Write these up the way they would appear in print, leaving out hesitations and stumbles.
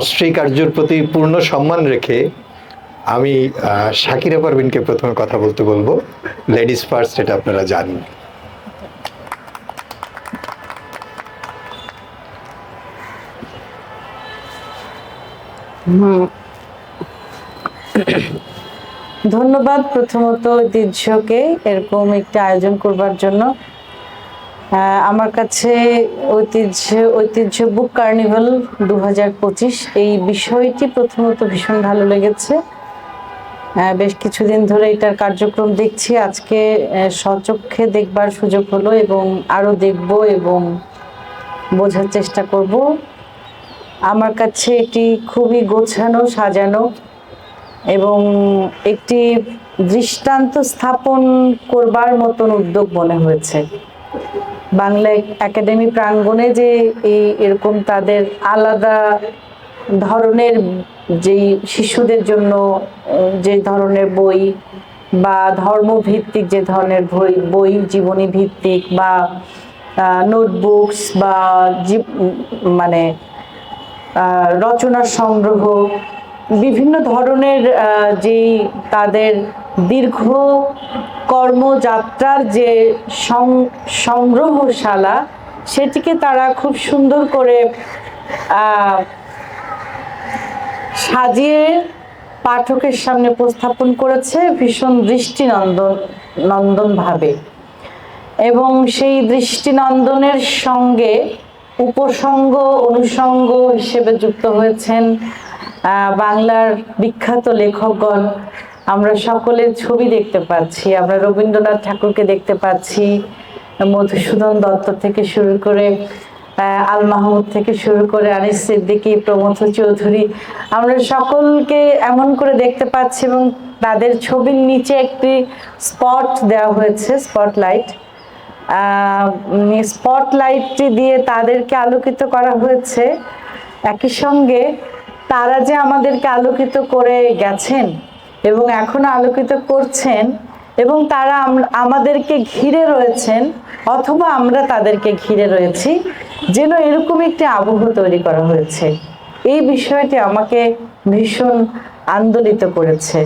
অস্ত্রী কার্যের প্রতি পূর্ণ সম্মান রেখে আমি শাকিরা পারভিনকে প্রথমে কথা বলতে বলবো। লেডিস ফার্স্ট, এটা আপনারা জানেন। ধন্যবাদ প্রথমত ঐতিহ্যকে এরকম একটা আয়োজন করবার জন্য। আমার কাছে ঐতিহ্য বুক কার্নিভাল 2025 এই বিষয়টি প্রথমত ভীষণ ভালো লেগেছে। বেশ কিছুদিন ধরে এটার কার্যক্রম দেখছি, আজকে স্বচক্ষে দেখবার সুযোগ হলো এবং আরো দেখব এবং বোঝার চেষ্টা করব। আমার কাছে এটি খুবই গোছানো, সাজানো এবং একটি দৃষ্টান্ত স্থাপন করবার মতন উদ্যোগ মনে হয়েছে। বাংলা একাডেমি প্রাঙ্গণে যে এরকম তাদের আলাদা ধরনের যেই শিশুদের জন্য যে ধরনের বই বা ধর্মভিত্তিক যে ধরনের বই জীবনী ভিত্তিক বা নোটবুকস বা মানে রচনার সংগ্রহ, বিভিন্ন ধরনের যেই তাদের দীর্ঘ কর্মযাত্রার যে সংগ্রহশালা, সেটিকে তারা খুব সুন্দর করে সাজিয়ে পাঠকের সামনে উপস্থাপন করেছে ভীষণ দৃষ্টিনন্দন ভাবে। এবং সেই দৃষ্টিনন্দনের সঙ্গে উপসঙ্গ অনুষঙ্গ হিসেবে যুক্ত হয়েছেন বাংলার বিখ্যাত লেখকগণ। আমরা সকলের ছবি দেখতে পাচ্ছি, আমরা রবীন্দ্রনাথ ঠাকুরকে দেখতে পাচ্ছি, মধুসূদন দত্ত থেকে শুরু করে আল মাহমুদ থেকে শুরু করে আনিস সিদ্দিকী, প্রমথ চৌধুরী, আমরা সকলকে এমন করে দেখতে পাচ্ছি এবং তাদের ছবির নিচে একটি স্পট দেওয়া হয়েছে, স্পটলাইটটি দিয়ে তাদেরকে আলোকিত করা হয়েছে। একই সঙ্গে তারা যে আমাদেরকে আলোকিত করে গেছেন এবং এখনো আলোকিত করছেন এবং তারা আমাদেরকে ঘিরে রয়েছেন অথবা আমরা তাদেরকে ঘিরে রয়েছি, যেন এরকম একটি আবহ তৈরি করা হয়েছে। এই বিষয়টি আমাকে ভীষণ আন্দোলিত করেছে।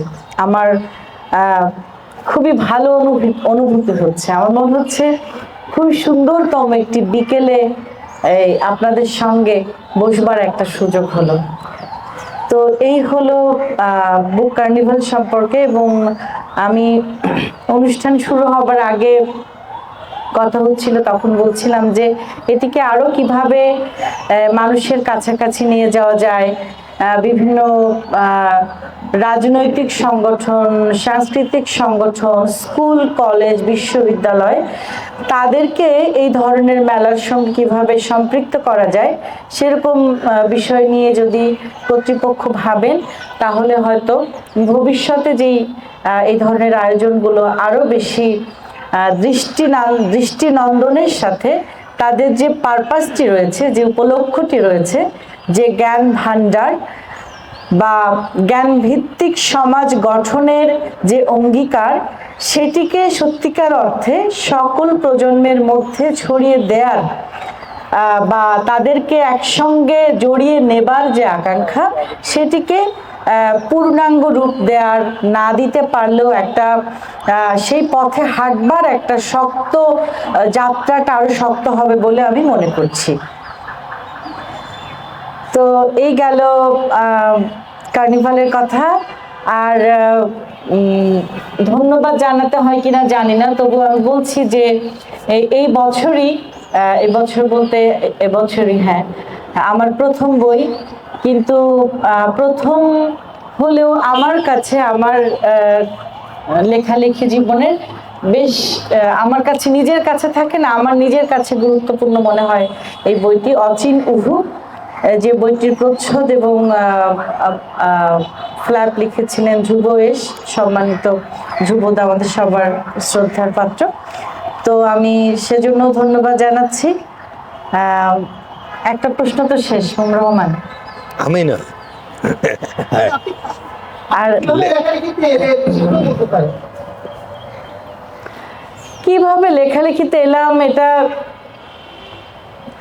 আমার খুবই ভালো অনুভূতি হচ্ছে। আমার মনে হচ্ছে খুব সুন্দরতম একটি বিকেলে আপনাদের সঙ্গে বসবার একটা সুযোগ হলো। তো এই হলো বুক কার্নিভাল সম্পর্কে। এবং আমি অনুষ্ঠান শুরু হবার আগে কথা হচ্ছিল, তখন বলছিলাম যে এটিকে আরো কিভাবে মানুষের কাছাকাছি নিয়ে যাওয়া যায়। বিভিন্ন রাজনৈতিক সংগঠন, সাংস্কৃতিক সংগঠন, স্কুল, কলেজ, বিশ্ববিদ্যালয়, তাদেরকে এই ধরনের মেলার সঙ্গে কিভাবে সম্পৃক্ত করা যায় সেরকম বিষয় নিয়ে যদি কর্তৃপক্ষ ভাবেন, তাহলে হয়তো ভবিষ্যতে যেই এই ধরনের আয়োজনগুলো আরো বেশি দৃষ্টিনন্দনের সাথে তাদের যে পারপাসটি রয়েছে, যে উপলক্ষ্যটি রয়েছে, যে জ্ঞান ভান্ডার বা জ্ঞান ভিত্তিক সমাজ গঠনের যে অঙ্গীকার, সেটিকে সত্যিকার অর্থে সকল প্রজন্মের মধ্যে ছড়িয়ে দেওয়ার বা তাদেরকে একসঙ্গে জড়িয়ে নেবার যে আকাঙ্ক্ষা, সেটিকে পূর্ণাঙ্গ রূপ দেওয়ার না দিতে পারলেও একটা সেই পথে হাঁটবার একটা শক্ত যাত্রাটা আরো শক্ত হবে বলে আমি মনে করছি। তো এই গেল কার্নিভালের কথা। আর ধন্যবাদ জানাতে হয় কিনা জানি না, তবু আমি বলছি যে এই বছরই, এবছর বলতে এবছরই, হ্যাঁ, আমার প্রথম বই। কিন্তু প্রথম হলেও আমার কাছে আমার লেখালেখি জীবনের বেশ আমার কাছে নিজের কাছে থাকে না, আমার নিজের কাছে গুরুত্বপূর্ণ মনে হয় এই বইটি, অচিন উহু, যে বইটির প্রচ্ছদ এবং ফ্ল্যাপ লিখেছিলেন ধ্রুব এস, সম্মানিত ধ্রুবদা, আমাদের সবার শ্রদ্ধার পাত্র। তো আমি সেজন্য ধন্যবাদ জানাচ্ছি। একটা প্রশ্ন তো শেষ, রহমান। আমি না, আর কিভাবে লেখালেখিতে এলাম, এটা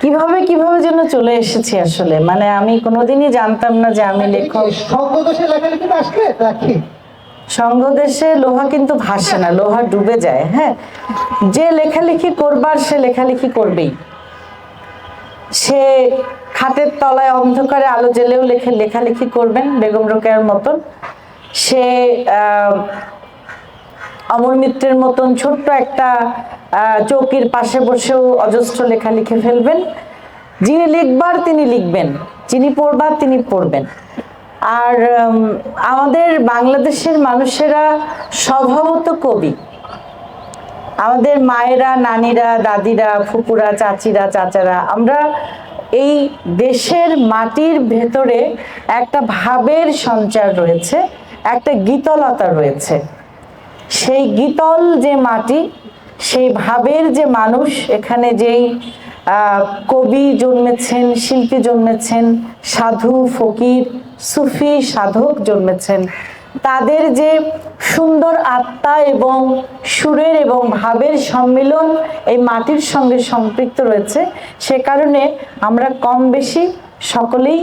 কিভাবে কিভাবে যেন চলে এসেছি আসলে, মানে আমি কোনোদিনই জানতাম না যে আমি লেখক। সঙ্গদোষে লেখালেখি আসলে রাখি সঙ্গদেশে লোহা কিন্তু ভাসে না, লোহা ডুবে যায়। হ্যাঁ, যে লেখালেখি করবার সে লেখালেখি করবেই। সে খাটের তলায় অন্ধকারে আলো জ্বেলেও লেখালেখি করবেন বেগম রোকেয়ার মতন। সে অমর মিত্রের মতন ছোট্ট একটা চৌকির পাশে বসেও অজস্র লেখা লিখে ফেলবেন। যিনি লিখবার তিনি লিখবেন, যিনি পড়বার তিনি পড়বেন। আর আমাদের বাংলাদেশের মানুষেরা স্বভাবত কবি। আমাদের মায়েরা, নানিরা, দাদিরা, ফুপুরা, চাচিরা, চাচারা, আমরা এই দেশের মাটির ভেতরে একটা ভাবের সঞ্চার রয়েছে, একটা গীতলতা রয়েছে। সেই গীতল যে মাটি, সেই ভাবের যে মানুষ, এখানে যেই কবি জন্মেছেন, শিল্পী জন্মেছেন, সাধু, ফকির, সুফি, সাধক জন্মেছেন, তাদের যে সুন্দর আত্মা এবং সুরের এবং ভাবের সম্মিলন এই মাটির সঙ্গে সম্পৃক্ত রয়েছে। সে কারণে আমরা কম বেশি সকলেই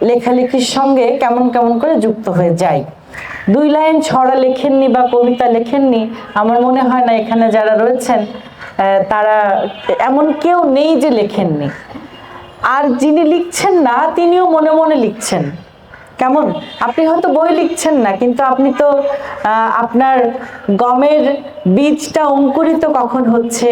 লেখালেখির সঙ্গে কেমন কেমন করে যুক্ত হয়ে যাই। 2 লাইন ছড়া লেখেননি বা কবিতা লেখেননি আমার মনে হয় না এখানে যারা রয়েছেন তারা, এমন কেউ নেই যে লেখেননি। আর যিনি লিখছেন না তিনিও মনে মনে লিখছেন। কেমন, আপনি হয়তো বই লিখছেন না, কিন্তু আপনি তো আপনার গমের বীজটা অঙ্কুরিত কখন হচ্ছে,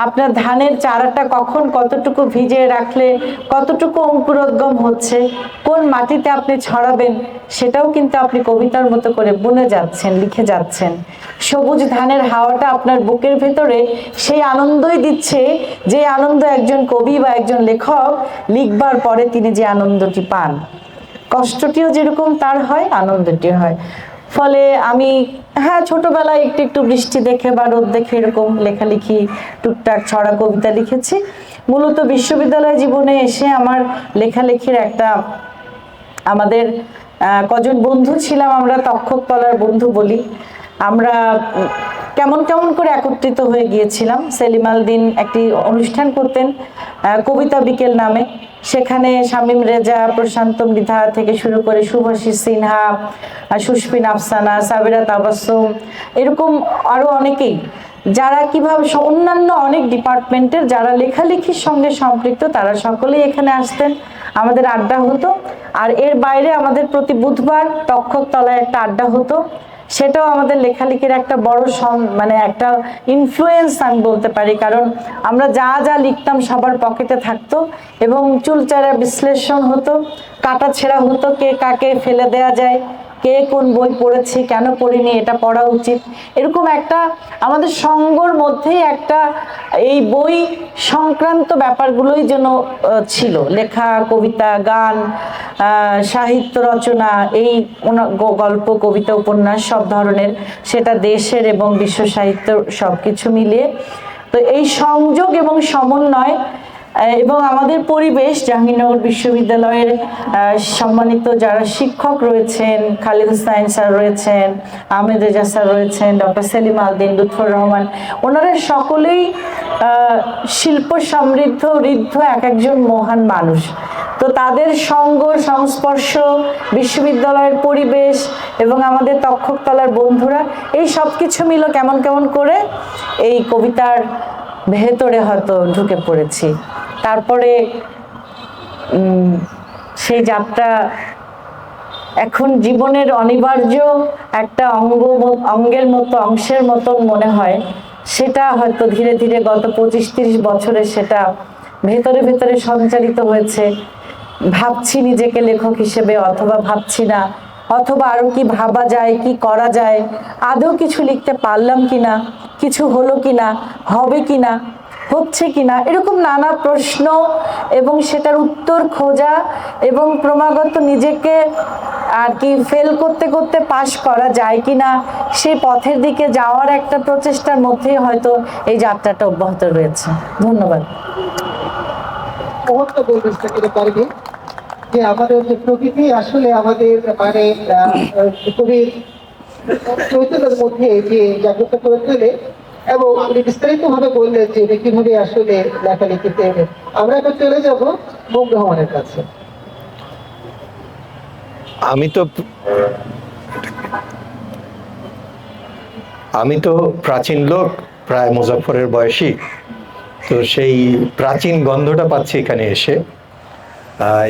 আপনার ধানের চারাটা কখন কতটুকু ভিজিয়ে রাখলে কতটুকু অঙ্কুরোদ্গম হচ্ছে, কোন মাটিতে আপনি ছড়াবেন, সেটাও কিন্তু আপনি কবিতার মতো করে বুনে যাচ্ছেন, লিখে যাচ্ছেন। সবুজ ধানের হাওয়াটা আপনার বুকের ভেতরে সেই আনন্দই দিচ্ছে যে আনন্দ একজন কবি বা একজন লেখক লিখবার পরে তিনি যে আনন্দটি পান। কষ্টটিও যেরকম তার হয়, আনন্দটিও হয়। ফলে আমি ছোটবেলায় একটু একটু বৃষ্টি দেখে বা রোদ দেখে এরকম লেখালেখি টুকটাক ছড়া কবিতা লিখেছি। মূলত বিশ্ববিদ্যালয় জীবনে এসে আমার লেখালেখির একটা, আমাদের কজন বন্ধু ছিলাম, আমরা তক্ষক তলার বন্ধু বলি, আমরা কেমন কেমন করে একত্রিত হয়ে গিয়েছিলাম। সেলিম আল দিন একটি অনুষ্ঠান করতেন কবিতা বিকেল নামে, সেখানে শামীম রেজা, প্রশান্ত মৃধা থেকে শুরু করে শুভাশিস সিনহা, সুস্পিন আফসানা, সাবিরা তাবাসসুম, এরকম আরো অনেকেই যারা কিভাবে অন্যান্য অনেক ডিপার্টমেন্টের যারা লেখালেখির সঙ্গে সম্পৃক্ত তারা সকলেই এখানে আসতেন, আমাদের আড্ডা হতো। আর এর বাইরে আমাদের প্রতি বুধবার তক্ষক তলায় একটা আড্ডা হতো, সেটাও আমাদের লেখালেখির একটা বড় মানে একটা ইনফ্লুয়েন্স আমি বলতে পারি, কারণ আমরা যা যা লিখতাম সবার পকেটে থাকতো এবং চুলচারা বিশ্লেষণ হতো, কাটা ছেঁড়া হতো, কে কাকে ফেলে দেয়া যায়, কে কোন বই পড়েছি, কেন পড়িনি, এটা পড়া উচিত, এরকম একটা আমাদের সঙ্গর মধ্যেই একটা এই বই সংক্রান্ত ব্যাপারগুলোই যেন ছিল। লেখা, কবিতা, গান, সাহিত্য রচনা, এই গল্প, কবিতা, উপন্যাস সব ধরনের, সেটা দেশের এবং বিশ্ব সাহিত্য সবকিছু মিলিয়ে। তো এই সংযোগ এবং সমন্বয় এবং আমাদের পরিবেশ, জাহাঙ্গীরনগর বিশ্ববিদ্যালয়ের সম্মানিত যারা শিক্ষক রয়েছেন, খালিদ হুসাইন স্যার রয়েছেন, আহমেদ রেজা স্যার রয়েছেন, ডক্টর সেলিম আল দিন, লুৎফর রহমান, ওনারা সকলেই শিল্প সমৃদ্ধ ঋদ্ধ এক একজন মহান মানুষ। তো তাদের সঙ্গ, সংস্পর্শ, বিশ্ববিদ্যালয়ের পরিবেশ এবং আমাদের তক্ষক তলার বন্ধুরা, এই সব কিছু মিলে কেমন কেমন করে এই কবিতার ভেতরে হয়তো ঢুকে পড়েছি। তারপরে সেই যাত্রা এখন জীবনের অনিবার্য একটা অঙ্গের মতো, অংশের মতন মনে হয়। সেটা হয়তো ধীরে ধীরে গত 25-30 বছরে সেটা ভেতরে ভেতরে সঞ্চারিত হয়েছে। ভাবছি নিজেকে লেখক হিসেবে, অথবা ভাবছি না, অথবা আরো কি ভাবা যায়, কি করা যায়, আদৌ কিছু লিখতে পারলাম কিনা, কিছু হলো কিনা, হবে কিনা, হচ্ছে কিনা, এরকম নানা প্রশ্ন এবং সেটার উত্তর খোঁজা এবং ক্রমাগত নিজেকে আর কি ফেল করতে করতে পাশ করা যায় কিনা সেই পথের দিকে যাওয়ার একটা প্রচেষ্টার মধ্যেই হয়তো এই যাত্রাটা অব্যাহত রয়েছে। ধন্যবাদ। যে আমাদের যে প্রকৃতি আসলে আমাদের মানে কবির চৈতন্যের মধ্যে যে জাগ্রত করে তোলে, এবং আপনি বিস্তারিত ভাবে বললেন যে উনি কিভাবে আসলে লেখালেখিতে। আমরা এখন চলে যাব মুগ্ধ রহমানের কাছে। আমি তো প্রাচীন লোক, প্রায় মুজাফফরের বয়সী, তো সেই প্রাচীন গন্ধটা পাচ্ছি এখানে এসে।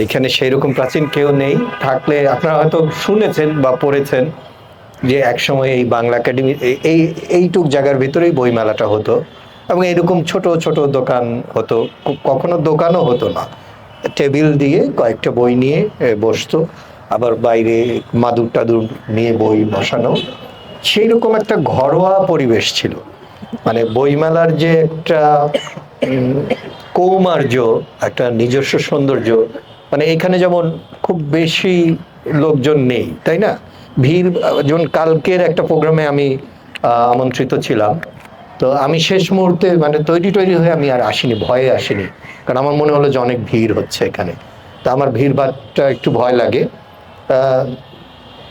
এখানে সেই রকম প্রাচীন কেউ নেই, থাকলে আপনারা হয়তো শুনেছেন বা পড়েছেন যে একসময় এই বাংলা একাডেমি এইটুক জায়গার ভিতরেই বইমেলাটা হতো, এবং এরকম ছোট ছোট দোকান হতো, কখনো দোকানও হতো না, টেবিল দিয়ে কয়েকটা বই নিয়ে বসতো, আবার বাইরে মাদুর টাদুর নিয়ে বই বসানো, সেই রকম একটা ঘরোয়া পরিবেশ ছিল। মানে বইমেলার যে একটা কৌমার্য, একটা নিজস্ব সৌন্দর্য, মানে এখানে যেমন খুব বেশি লোকজন নেই, তাই না? ভিড়, যেমন কালকের একটা প্রোগ্রামে আমি আমন্ত্রিত ছিলাম, তো আমি শেষ মুহূর্তে মানে তৈরি হয়ে আমি আর আসিনি, ভয়ে আসিনি, কারণ আমার মনে হলো যে অনেক ভিড় হচ্ছে এখানে। তা আমার ভিড় ভাড়টা একটু ভয় লাগে,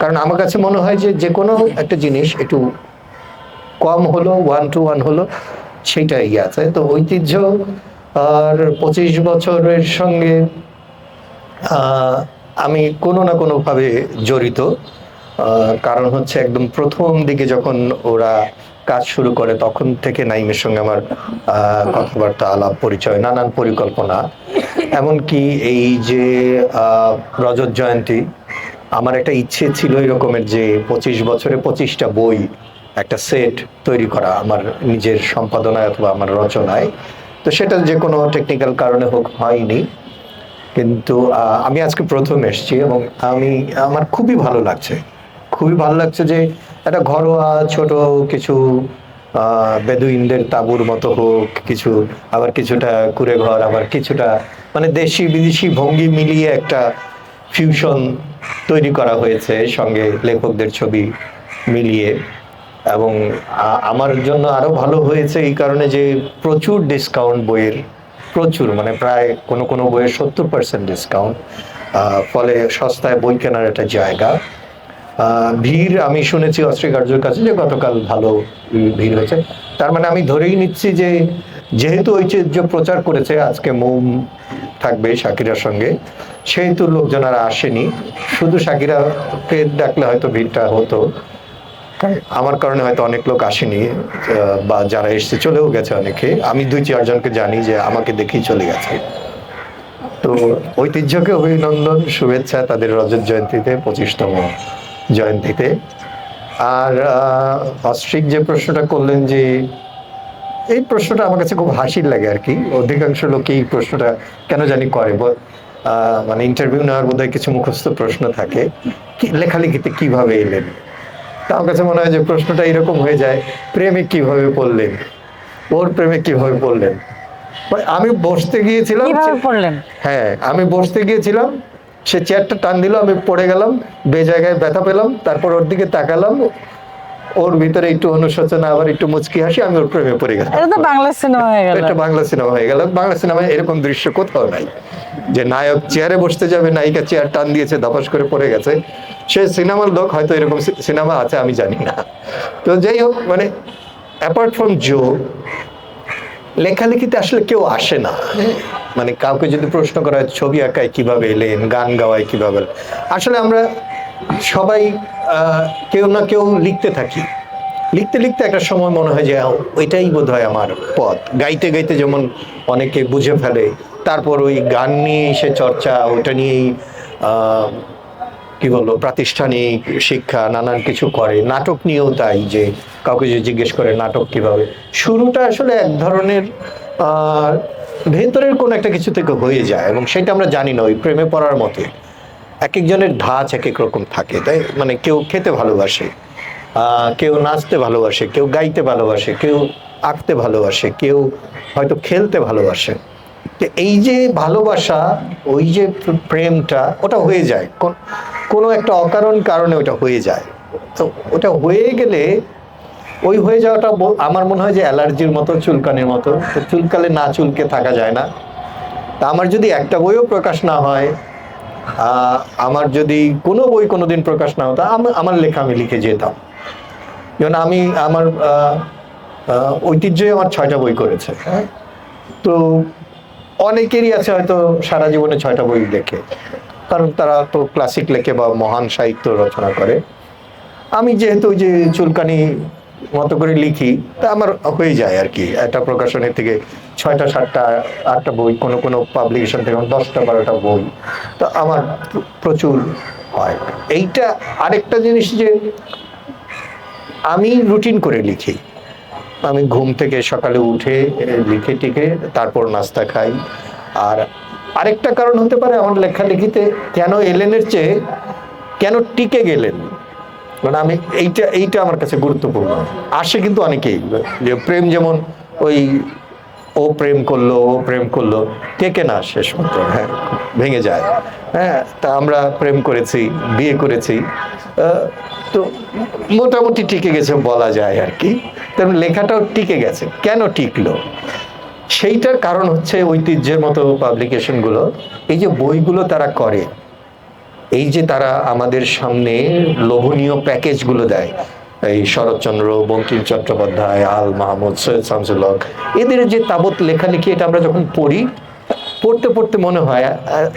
কারণ আমার কাছে মনে হয় যে যে কোনো একটা জিনিস একটু কম হলো, 1-to-1 হলো, সেইটাই আছে। তো ঐতিহ্য আর 25 বছরের সঙ্গে আমি কোনো না কোনোভাবে জড়িত। কারণ হচ্ছে একদম প্রথম দিকে যখন ওরা কাজ শুরু করে তখন থেকে নাইমের সঙ্গে আমার কথাবার্তা, আলাপ পরিচয়, নানান পরিকল্পনা। এমনকি এই যে রজত জয়ন্তী, আমার একটা ইচ্ছে ছিল এরকমের যে 25 বছরে 25টা বই, একটা সেট তৈরি করা আমার নিজের সম্পাদনায় অথবা আমার রচনায়। তো সেটা যে কোনো টেকনিক্যাল কারণে হোক হয়নি, কিন্তু আমি আজকে প্রথম এসেছি এবং আমার খুবই ভালো লাগছে যে একটা ঘরোয়া ছোট কিছু বেদুইনদের তাঁবুর মতো হোক কিছু, আবার কিছুটা কুঁড়ে ঘর, আবার কিছুটা মানে দেশি বিদেশি ভঙ্গি মিলিয়ে একটা ফিউশন তৈরি করা হয়েছে, সঙ্গে লেখকদের ছবি মিলিয়ে। এবং আমার জন্য আরো ভালো হয়েছে এই কারণে যে প্রচুর ডিসকাউন্ট বইয়ের, প্রচুর, মানে প্রায় কোনো বইয়ের 70% ডিসকাউন্ট, ফলে সস্তায় বই কেনার একটা জায়গা। ভিড় আমি শুনেছি অস্ট্রিকার্যের কাছে যে গতকাল ভালো ভিড় হয়েছে, তার মানে আমি ধরেই নিচ্ছি যে যেহেতু ঐতিহ্য প্রচার করেছে, আজকে মৌম থাকবে শাকিরার সঙ্গে, সেহেতু লোকজন আর আসেনি। শুধু শাকিরাকে ডাকলে হয়তো ভিড়টা হতো, আমার কারণে হয়তো অনেক লোক আসেনি, বা যারা এসছে চলেও গেছে অনেকে। আমি 2-4 জনকে জানি যে আমাকে দেখেই চলে গেছে। তো ঐতিহ্যকে অভিনন্দন, শুভেচ্ছা তাদের রজত জয়ন্তীতে, 25তম জয়ন্তীতে। আর অস্ট্রিক যে প্রশ্নটা করলেন, যে এই প্রশ্নটা আমার কাছে খুব হাসির লাগে আর কি। অধিকাংশ লোক এই প্রশ্নটা কেন জানি করে, মানে ইন্টারভিউ নেওয়ার বোধহয় কিছু মুখস্থ প্রশ্ন থাকে, লেখালেখিতে কিভাবে এলেন। তা আমার কাছে মনে হয় যে প্রশ্নটা এরকম হয়ে যায়, প্রেমে কিভাবে পড়লেন, ওর প্রেমে কিভাবে পড়লেন। আমি বসতে গিয়েছিলাম, হ্যাঁ আমি বসতে গিয়েছিলাম, সে চেয়ারটা টান দিল, আমি পড়ে গেলাম, জায়গায় ব্যথা পেলাম, তারপর ওর দিকে তাকালাম, ওর ভিতরে একটু অনুশোচনা, আবার একটু মুচকি হাসি, আমি ওর প্রেমে পড়ে গেলাম। এটা তো বাংলা সিনেমা হয়ে গেল। এটা বাংলা সিনেমা হয়ে গেল। বাংলা সিনেমায় এরকম দৃশ্য কোথাও নাই যে নায়ক চেয়ারে বসতে যাবে, নায়িকা চেয়ার টান দিয়েছে, ধপাস করে পড়ে গেছে। সে সিনেমার লোক, হয়তো এরকম সিনেমা আছে আমি জানি না। তো যাই হোক, মানে অ্যাপার্ট ফ্রম জোক, লেখালেখিতে আসলে কেউ আসে না। মানে কাউকে যদি প্রশ্ন করা হয় ছবি আঁকায় কিভাবে এলেন, গান গাওয়ায় কিভাবে, আসলে আমরা সবাই কেউ না কেউ লিখতে থাকি। লিখতে লিখতে একটা সময় মনে হয় যে ওইটাই বোধ হয় আমার পথ। গাইতে গাইতে যেমন অনেকে বুঝে ফেলে, তারপর ওই গান নিয়ে সে চর্চা, ওইটা নিয়েই কি বলবো প্রাতিষ্ঠানিক শিক্ষা নানান কিছু করে। নাটক নিয়েও তাই, যে কাউকে যদি জিজ্ঞেস করে নাটক কিভাবে, শুরুটা আসলে এক ধরনের ভেতরের কোন একটা কিছু থেকে হয়ে যায়, এবং সেটা আমরা জানি না। ওই প্রেমে পড়ার মতে এক একজনের ধাঁচ এক এক রকম থাকে, তাই মানে কেউ খেতে ভালোবাসে, কেউ নাচতে ভালোবাসে, কেউ গাইতে ভালোবাসে, কেউ আঁকতে ভালোবাসে, কেউ হয়তো খেলতে ভালোবাসে। তো এই যে ভালোবাসা, ওই যে প্রেমটা, ওটা হয়ে যায় কোনো একটা অকারণ কারণে, ওটা হয়ে যায়। তো ওটা হয়ে গেলে ওই হয়ে যাওয়াটা আমার মনে হয় যে অ্যালার্জির মতো, চুলকানির মতো। তো চুলকালে না চুলকে থাকা যায় না। তা আমার যদি একটা বইও প্রকাশ না হয়, আমার যদি কোনো বই কোনোদিন প্রকাশ না হতো, আমার লেখা আমি লিখে যেতাম। যেমন আমি আমার ঐতিহ্যে আমার 6টা বই করেছে। হ্যাঁ, তো অনেকেরই আছে হয়তো সারা জীবনে 6টা বই লেখে, কারণ তারা তো ক্লাসিক লেখে বা মহান সাহিত্য রচনা করে। আমি যেহেতু ওই যে চুলকানি মতো করে লিখি, তা আমার হয়ে যায় আর কি, একটা প্রকাশনের থেকে 6টা 7টা 8টা বই, কোনো কোনো পাবলিকেশন থেকে 10টা 12টা বই, তা আমার প্রচুর হয়। এইটা আরেকটা জিনিস যে আমি রুটিন করে লিখি। আমি ঘুম থেকে সকালে উঠে লিখে টিকে তারপর নাস্তা খাই। আর আরেকটা কারণ হতে পারে আমার লেখালেখিতে কেন এলেনের চেয়ে কেন টিকে গেলেন, মানে আমি এইটা আমার কাছে গুরুত্বপূর্ণ। আসে কিন্তু অনেকেই, যে প্রেম যেমন ওই ও প্রেম করলো টেকে না শেষ পর্যন্ত, হ্যাঁ ভেঙে যায়। হ্যাঁ, তা আমরা প্রেম করেছি, বিয়ে করেছি, তো মোটামুটি টিকে গেছে বলা যায় আর কি। তেমন লেখাটাও টিকে গেছে। কেন টিকলো? সেইটার কারণ হচ্ছে ঐতিহ্যের মতো পাবলিকেশনগুলো, এই যে বইগুলো তারা করে, এই যে তারা আমাদের সামনে লোভনীয় প্যাকেজগুলো দেয়, এই শরৎচন্দ্র, বঙ্কিম চট্টোপাধ্যায়, আল মাহমুদ, সৈয়দ শামসুল হক, এদের যে তাবৎ লেখালেখি, এটা আমরা যখন পড়ি, পড়তে পড়তে মনে হয়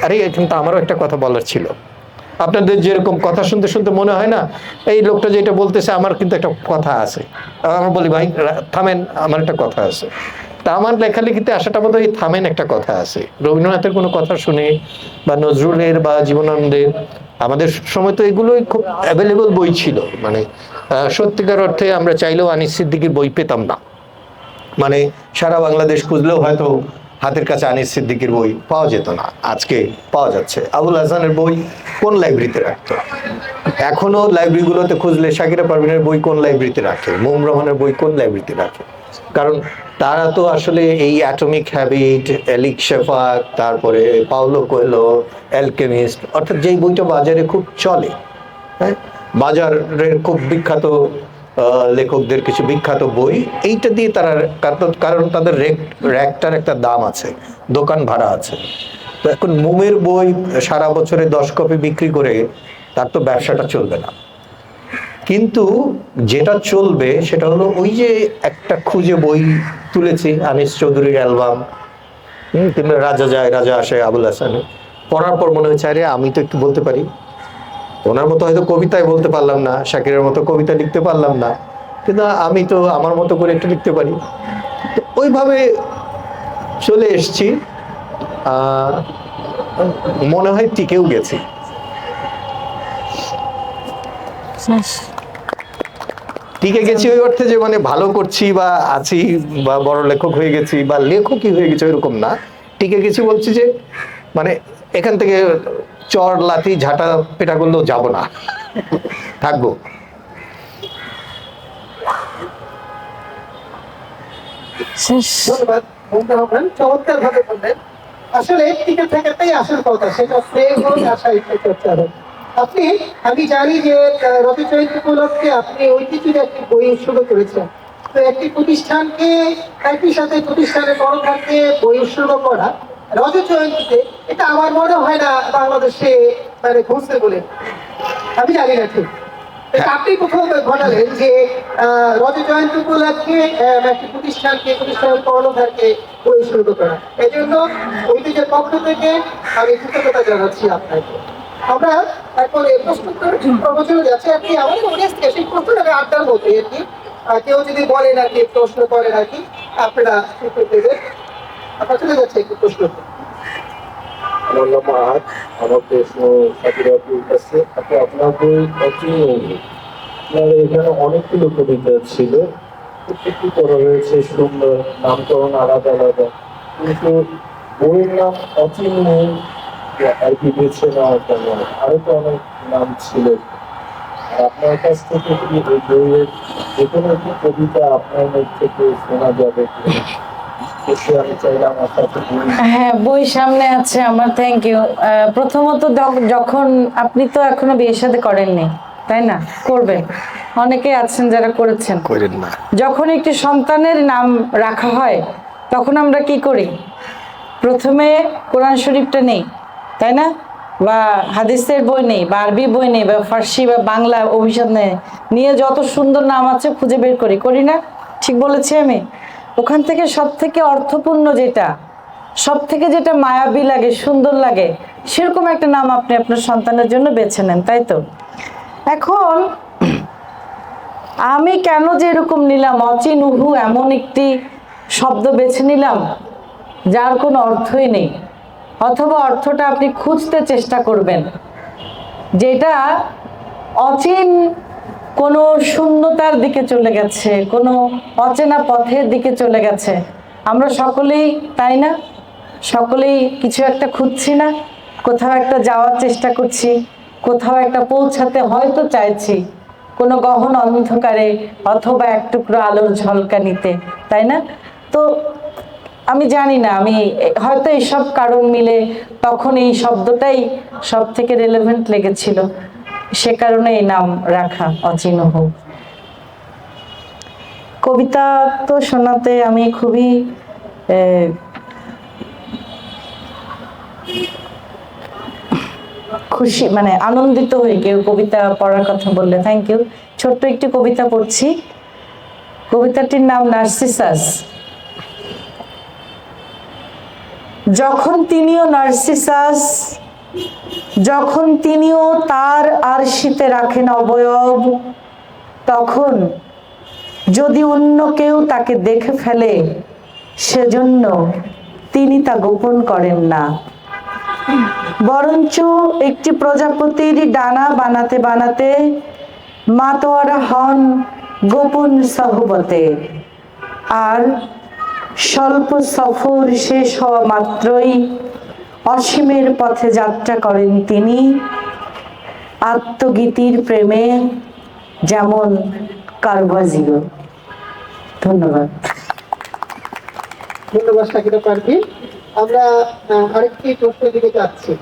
আরে কিন্তু আমারও একটা কথা বলার ছিল। আপনাদের যেরকম কথা শুনতে শুনতে মনে হয় না, এই লোকটা যেটা বলতেছে আমার কিন্তু একটা কথা আছে, আমরা বলি ভাই থামেন, আমার একটা কথা আছে। তা আমার লেখালেখিতে আসাটা বোধ হয় থামেন একটা কথা আছে, রবীন্দ্রনাথের কোনো কথা শুনে বা নজরুলের বা জীবনানন্দের, আমাদের সময় তো এগুলোই খুব অ্যাভেলেবল বই ছিল, মানে সত্যিকার অর্থে আমরা চাইলেও আনিস সিদ্দিকীর বই পেতাম না, মানে সারা বাংলাদেশ খুঁজলেও হয়তো হাতের কাছে আনিস সিদ্দিকীর বই পাওয়া যেত না। আজকে পাওয়া যাচ্ছে। আবুল হাসানের বই কোন লাইব্রেরিতে রাখতো? এখনো লাইব্রেরিগুলোতে খুঁজলে শাকিরা পারভীনের বই কোন লাইব্রেরিতে রাখে, মোম রহমানের বই কোন লাইব্রেরিতে রাখে? কারণ তারা তো আসলে এই অ্যাটমিক হ্যাবিট, এলিক শেফাক, তারপরে পাওলো কোয়েলো, অ্যালকেমিস্ট, অর্থাৎ যেই বইটা বাজারে খুব চলে, হ্যাঁ, বাজারের খুব বিখ্যাত লেখকদের কিছু বিখ্যাত বই, এইটা দিয়ে তারা, কারণ তাদের র্যাকটার একটা দাম আছে, দোকান ভাড়া আছে। তো এখন মোমের বই সারা বছরে 10 কপি বিক্রি করে তার তো ব্যবসাটা চলবে না। কিন্তু যেটা চলবে সেটা হলো ওই যে একটা খুঁজে বই তুলেছি, আনিস চৌধুরীর অ্যালবাম, কিংবা রাজা যায় রাজা আসে আবুল হাসানের, পড়ার পর মনে হচ্ছে আরে আমি তো একটু বলতে পারি, ওনার মতো হয়তো কবিতায় বলতে পারলাম না, শাকিরের মতো কবিতা লিখতে পারলাম না, কিন্তু আমি তো আমার মতো করে একটু লিখতে পারি। তো ওইভাবে চলে এসছি, মনে হয় টিকেও গেছি। টিকে গেছি ওই অর্থে যে মানে ভালো করছি বা আছি বা বড় লেখক হয়ে গেছি বা লেখকই হয়ে গেছি এরকম না, টিকে গেছি বলছি যে মানে এখান থেকে চর লাথি ঝাঁটা পেটা করলেও যাব না, থাকবো। ধন্যবাদ মুগ্ধ হবেন, চমৎকার ভাবে বললেন। আসলে টিকে থাকাটাই আসল কথা, সেটা প্রেম হোক আর সাহিত্য চর্চা হোক। আপনি, আমি জানি যে রবি জয়ন্তী উপলক্ষে আপনি ঐতিহ্যের একটি বই উৎসর্গ করেছেন। তো একটি প্রতিষ্ঠানকে, একই সাথে প্রতিষ্ঠানের কর্মকাণ্ডে বই উৎসর্গ করা রবি জয়ন্তীতে, এটা আমার মনে হয় না বাংলাদেশে মানে ঘুরছে বলে, আমি জানি না ঠিক। আপনি কোথাও ঘটালেন যে রবি জয়ন্তী উপলক্ষে একটি প্রতিষ্ঠানের কর্ণধারকে বই শুরু করা, এই জন্য ঐতিহ্যের পক্ষ থেকে আমি কৃতজ্ঞতা জানাচ্ছি আপনাকে। আমরা এখন এই প্রশ্নোত্তর যাচ্ছি। আপনি আমাদের অডিয়েন্স থেকে সেই প্রশ্নটাকে আড্ডার মধ্যে আর কি, কেউ যদি বলে নাকি প্রশ্ন করে নাকি আপনারা উত্তর দেবেন। আপনার চলে যাচ্ছে একটু প্রশ্ন। আমার নাম আহাদ, আমার প্রশ্ন সাকিরা আপুর কাছে। আপনি আপনার বই আপনার এখানে অনেকগুলো কবিতা ছিল, প্রত্যেকটি করা হয়েছে সুন্দর, নামকরণ আলাদা আলাদা, কিন্তু বইয়ের নাম অচিহ্ন আর কি বেছে নেওয়ার জন্য আরো তো অনেক নাম ছিল। আপনার কাছ থেকে কি এই বইয়ের যে কোনো একটি কবিতা আপনার মুখ থেকে শোনা যাবে? আমি চাইলাম আপনার হ্যাঁ, বই সামনে আছে আমার, থ্যাংক ইউ। প্রথমত যখন আপনি তো এখনো বিয়ে শাদী করেননি, তাই না? করবেন, অনেকে আছেন যারা করেছেন। করেন না। যখন একটি সন্তানের নাম রাখা হয় তখন আমরা কি করি? প্রথমে কোরআন শরীফটা নেই, তাই না? বা হাদিসের বই নেই, বা আরবি বই নেই, বা ফার্সি বা বাংলা অভিশাপ নেই, নিয়ে যত সুন্দর নাম আছে খুঁজে বের করি না? ঠিক বলেছি আমি? ওখান থেকে সব থেকে অর্থপূর্ণ যেটা, সব থেকে যেটা মায়াবী লাগে, সুন্দর লাগে, সেরকম একটা নাম আপনি আপনার সন্তানের জন্য বেছে নেন, তাই তো? এখন আমি কেন যে এরকম নিলাম, অচিনুহু এমন একটি শব্দ বেছে নিলাম যার কোনো অর্থই নেই, অথবা অর্থটা আপনি খুঁজতে চেষ্টা করবেন, যেটা অচিন কোনো শূন্যতার দিকে চলে গেছে, কোনো অচেনা পথের দিকে চলে গেছে। আমরা সকলেই তাই না? সকলেই কিছু একটা খুঁজছি না? কোথাও একটা যাওয়ার চেষ্টা করছি, কোথাও একটা পৌঁছাতে হয়তো চাইছি, কোনো গহন অন্ধকারে অথবা এক টুকরো আলোর ঝলকানিতে, তাই না? তো আমি জানি না, আমি হয়তো এইসব কারণ মিলে তখন এই শব্দটাই সব থেকে রেলেভেন্ট লেগেছিল, সে কারণে এই নাম রাখা অচিনুহু। কবিতা তো শোনাতে আমি খুবই খুশি, মানে আনন্দিত হই কেউ কবিতা পড়ার কথা বললে। Thank you. ছোট্ট একটি কবিতা পড়ছি, কবিতাটির নাম নার্সিসাস। যখন তিনিও নার্সিসাস, যখন তিনিও তার আরশিতে রাখেন অবয়ব, তখন যদি অন্য কেউ তাকে দেখে ফেলে, সেজন্য তিনি তা গোপন করেন না, বরঞ্চ একটি প্রজাপতির ডানা বানাতে বানাতে মাতোয়ারা হন গোপন সহবতে। আর স্বল্প সফর শেষ হওয়া মাত্রই অসীমের পথে যাত্রা করেন তিনি, আত্মগীতির প্রেমে যেমন কারবাজিও। ধন্যবাদ। ধন্যবাদ শাকিরা পারভীন। আমরা আরেকটি প্রশ্নের দিকে যাচ্ছি।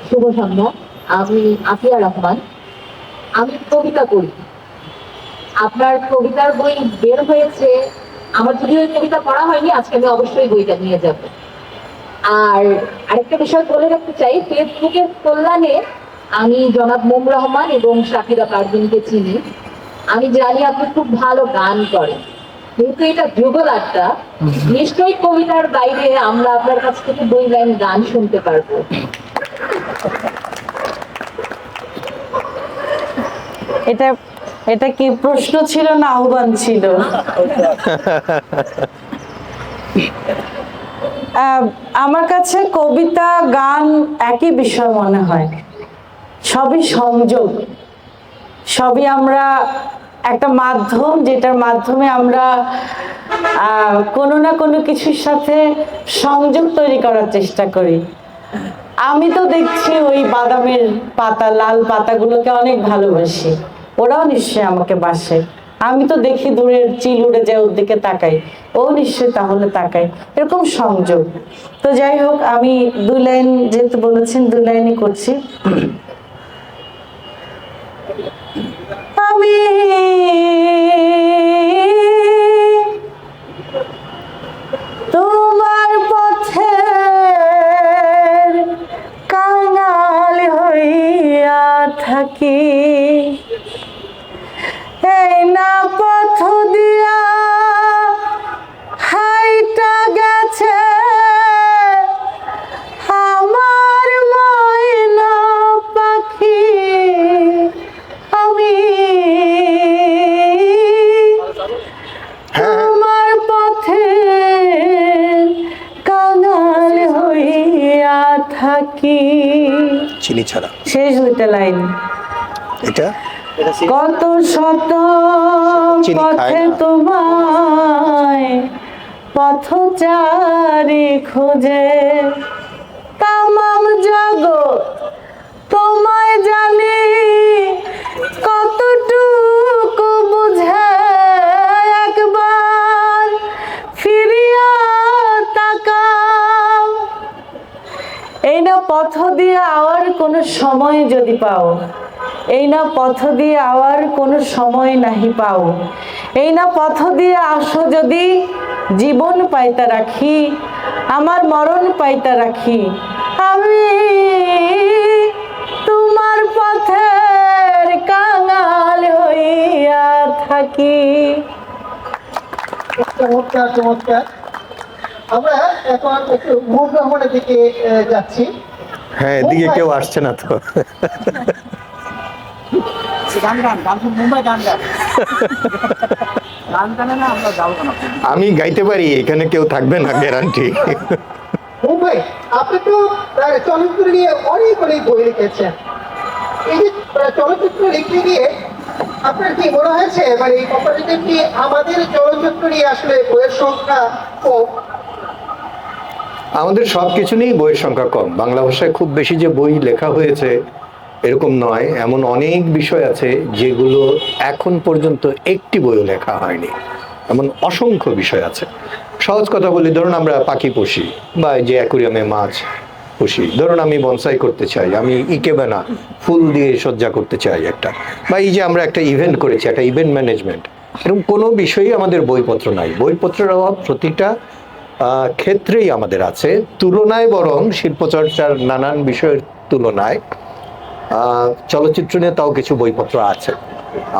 শুভ সন্ধ্যা, আমি আফিয়া রহমান। আমি কবিতা পড়ি। আপনার কবিতার বই বের হয়েছে, আমার যদি ওই কবিতা পড়া হয়নি, আজকে আমি অবশ্যই বইটা নিয়ে যাব। আর আরেকটা বিষয় বলে রাখতে চাই, ফেসবুকের কল্যাণে আমি জনাব মোম রহমান এবং শাকিরা পারভীনকে চিনি। আমি জানি আপনি খুব ভালো গান করেন, কিন্তু এটা যুগল আড্ডা, নিশ্চয়ই কবিতার বাইরে আমরা আপনার কাছ থেকে 2 লাইন গান শুনতে পারবো। এটা এটা কি প্রশ্ন ছিল না আহ্বান ছিল? আমার কাছে কবিতা গান একই বিষয় মনে হয়, সবই সংযোগ, সবই আমরা একটা মাধ্যম, যেটার মাধ্যমে আমরা কোনো না কোনো কিছুর সাথে সংযোগ তৈরি করার চেষ্টা করি। আমি তো দেখছি ওই বাদামের পাতা, লাল পাতাগুলোকে অনেক ভালোবাসি, ওরাও নিশ্চয়ই আমাকে বাসে। আমি তো দেখি দূরের চিল উড়ে যায়, ওর দিকে তাকাই, ও নিশ্চয়ই তাহলে তাকাই, এরকম সংযোগ। তো যাই হোক, আমি 2 লাইন যেহেতু বলেছেন 2 লাইনই করছি। আমি তোমার পথের কাঙাল হইয়া থাকি, এই না পথ দিয়া হাইটা গেছে আমার ময়না পাখি, আমি তোমার পথে কাঙাল হইয়া থাকি। চিনি ছাড়া শেষ 2টা লাইন। এটা কত শত চিনি খায় পথে না। তোমায় পথচারী খোঁজে, তামাম জগৎ তোমায় জানি কতটুকু বুঝে, একবার ফিরিয়া তাকাও। এই না পথ দিয়ে আওয়ার কোনো সময় যদি পাও, এই না পথ দিয়ে আওয়ার কোনো সময় নাহি পাও, এই না পথ দিয়ে আসো যদি জীবন পাইতা রাখি, আমার মরণ পাইতা রাখি, আমি তোমার পথের কাঙাল হইয়া পাখি। চমৎকার চমৎকার। আমরা এখন একটু মুখ ভ্রমণের দিকে যাচ্ছি। হ্যাঁ, এদিকে কেউ আসছে না তো। আমি গাইতে পারি, এখানে কেউ থাকবে না গ্যারান্টি। মুম্বাই, আপনি তো চলচ্চিত্র নিয়ে অনেক অনেক বই লিখেছেন। এই যে চলচ্চিত্র লিখতে গিয়ে আপনার কি মনে হয়েছে মানে এই কম্পারেটিভলি আমাদের চলচ্চিত্র নিয়ে আসলে বইয়ের সংখ্যা কম? আমাদের সবকিছু নিয়েই বইয়ের সংখ্যা কম। বাংলা ভাষায় খুব বেশি যে বই লেখা হয়েছে এরকম নয়। এমন অনেক বিষয় আছে যেগুলো এখন পর্যন্ত একটি বইও লেখা হয়নি, এমন অসংখ্য বিষয় আছে। সহজ কথা বলি, ধরুন আমরা পাখি পুষি বা এই যে অ্যাকুরিয়ামে মাছ পুষি, ধরুন আমি বনসাই করতে চাই, আমি ইকেবানা ফুল দিয়ে সজ্জা করতে চাই একটা, বা এই যে আমরা একটা ইভেন্ট করেছি, একটা ইভেন্ট ম্যানেজমেন্ট, এরকম কোনো বিষয়েই আমাদের বইপত্র নাই। বইপত্রের অভাব প্রতিটা ক্ষেত্রেই আমাদের আছে। তুলনায় বরং শিল্পচর্চার নানান বিষয়ের তুলনায় চলচ্চিত্র নিয়ে তাও কিছু বইপত্র আছে।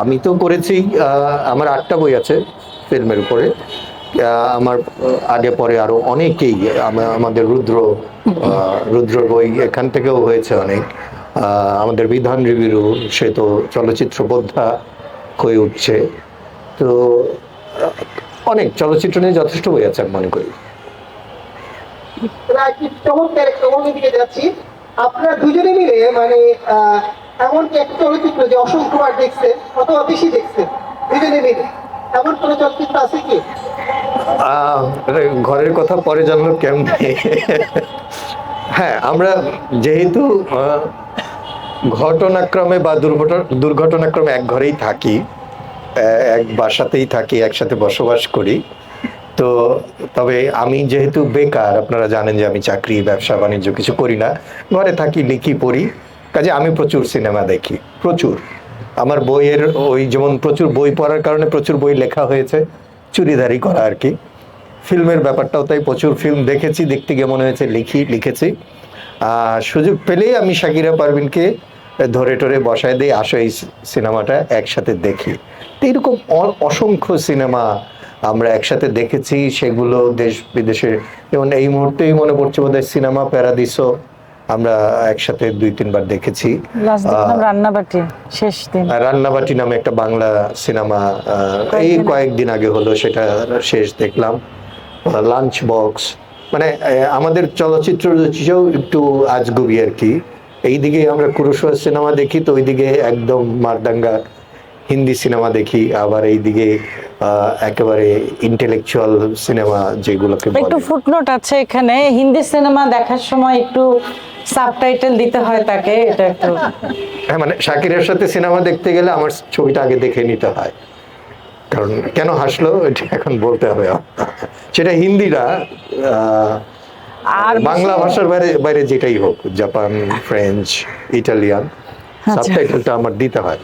আমি তো করেছি, আমার 8টা বই আছে ফিল্মের উপরে। আমার আগে পরে আরো অনেকেই, আমাদের রুদ্র বই এখান থেকেও হয়েছে অনেক। আমাদের বিধান রিভিউ, সে তো চলচ্চিত্র বোদ্ধা হয়ে উঠছে। তো অনেক চলচ্চিত্র নিয়ে যথেষ্ট বই আছে আমি মনে করি। চমৎকার একটা দিকে যাচ্ছি। আপনারা দুজনে মিলে মানে এমনকি একটা চলচ্চিত্র যে অসংখ্যবার দেখছেন অথবা বেশি দেখছেন দুজনে মিলে, এমন কোনো চলচ্চিত্র আছে কি? ঘরের কথা পরে জানলো কেমনে? হ্যাঁ, আমরা যেহেতু ঘটনাক্রমে বা দুর্ঘটনাক্রমে এক ঘরেই থাকি, এক বাসাতেই থাকি, একসাথে বসবাস করি। তো তবে আমি যেহেতু বেকার, আপনারা জানেন যে আমি চাকরি ব্যবসা বাণিজ্য কিছু করি না, ঘরে থাকি, লিখি, পড়ি, কাজে আমি প্রচুর সিনেমা দেখি, প্রচুর। আমার বইয়ের ওই যেমন প্রচুর বই পড়ার কারণে প্রচুর বই লেখা হয়েছে, চুরিদারি করা আর কি। ফিল্মের ব্যাপারটাও তাই, প্রচুর ফিল্ম দেখেছি, দেখতে গিয়ে মনে হয়েছে লিখেছি। সুযোগ পেলেই আমি শাকিরা পারভিনকে ধরে টরে বসায় দিয়ে আসো এই সিনেমাটা একসাথে দেখি। তো এরকম অসংখ্য সিনেমা আমরা একসাথে দেখেছি, সেগুলো দেশ বিদেশে। যেমন এই মুহূর্তেই মনে পড়ছে বোধহয় সিনেমা প্যারাদিসো আমরা একসাথে 2-3 বার দেখেছি। রান্নাবাটি শেষ দিন, রান্নাবাটি নামে একটা বাংলা সিনেমা এই কয়েকদিন আগে হলো, সেটা শেষ দেখলাম। লাঞ্চ বক্স, মানে আমাদের চলচ্চিত্র রুচিও একটু আজগুবি আর কি। এইদিকে আমরা কুরুশোয়া সিনেমা দেখি, তো ওইদিকে একদম মারদাঙ্গা হিন্দি সিনেমা দেখি, আবার এইদিকে একেবারে ইন্টেলেকচুয়াল সিনেমা যেগুলোকে বলে। একটু ফুটনোট আছে এখানে, হিন্দি সিনেমা দেখার সময় একটু সাবটাইটেল দিতে হয় তাকে, এটা একটু। হ্যাঁ, মানে শাকিরের সাথে সিনেমা দেখতে গেলে আমার ছবিটা আগে দেখে নিতে হয়, কারণ কেন হাসলো এটা এখন বলতে হবে। সেটা হিন্দি না, আর বাংলা ভাষার বাইরে বাইরে যেটাই হোক, জাপান, ফ্রেঞ্চ, ইটালিয়ান, সাবটাইটেলটা আমার দিতে হয়।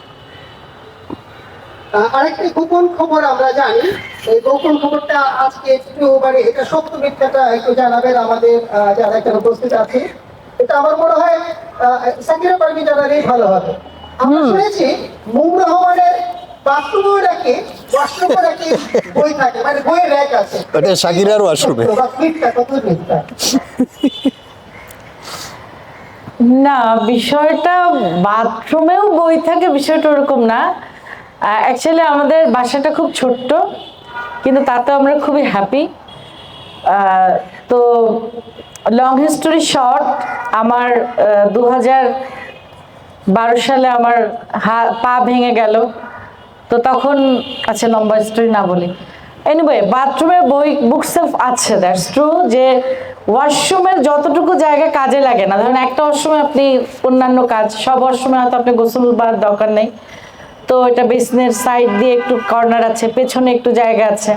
আরেকটি গোপন খবর আমরা জানি, এই গোপন খবরটা আজকে একটু মানে এটা সত্য মিথ্যাটা একটু জানাবেন আমাদের যারা এখানে উপস্থিত আছে। এটা আমার মনে হয় শাকিরা পারভিন জানালেই ভালো হবে। আমরা শুনেছি মুমরা রহমানের বাথরুমেও নাকি বই থাকে, মানে বইয়ের র্যাক আছে। ওটা শাকিরার ওয়াশরুমে। মিথ্যা, কত মিথ্যা? না, বিষয়টা বাথরুমেও বই থাকে বিষয়টা ওরকম না। অ্যাকচুয়ালি আমাদের বাসাটা খুব ছোট্ট, কিন্তু তাতে আমরা খুবই হ্যাপি। তো লং হিস্টোরি শর্ট, আমার 2012 সালে আমার পা ভেঙে গেল। তো তখন, আচ্ছা লম্বা স্টোরি না বলি, এনিওয়ে বাথরুমের বই বুকসেলফ আছে, দ্যাটস ট্রু। যে ওয়াশরুমের যতটুকু জায়গা কাজে লাগে না, ধরেন একটা ওয়াশরুমে আপনি অন্যান্য কাজ, সব ওয়াশরুমে হয়তো আপনি গোসল বার দরকার নেই, তো এটা বেসিনের সাইড দিয়ে একটু কর্নার আছে, পেছনে একটু জায়গা আছে,